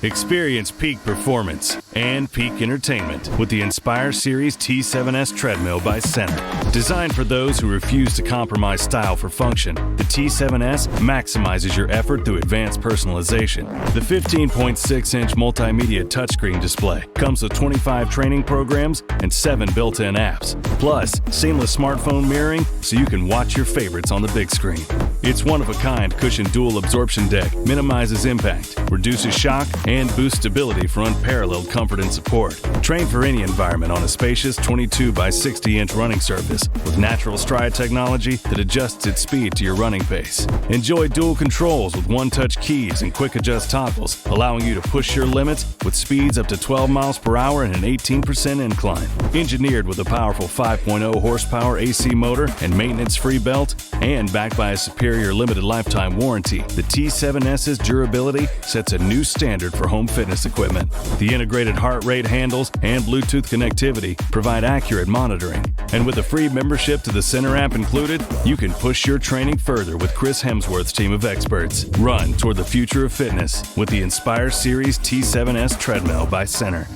Experience peak performance and peak entertainment with the Inspire Series T7S treadmill by Center. Designed for those who refuse to compromise style for function, the T7S maximizes your effort through advanced personalization. The 15.6-inch multimedia touchscreen display comes with 25 training programs and 7 built-in apps, plus seamless smartphone mirroring so you can watch your favorites on the big screen. Its one-of-a-kind cushioned dual absorption deck minimizes impact, reduces shock, and boosts stability for unparalleled comfort and support. Train for any environment on a spacious 22 by 60-inch running surface with natural stride technology that adjusts its speed to your running pace. Enjoy dual controls with one-touch keys and quick-adjust toggles, allowing you to push your limits with speeds up to 12 miles per hour and an 18% incline. Engineered with a powerful 5.0 horsepower AC motor and maintenance-free belt, and backed by a superior limited lifetime warranty, the T7S's durability sets a new standard for home fitness equipment. The integrated heart rate handles and Bluetooth connectivity provide accurate monitoring. And with a free membership to the Center app included, you can push your training further with Chris Hemsworth's team of experts. Run toward the future of fitness with the Inspire Series T7S treadmill by Center.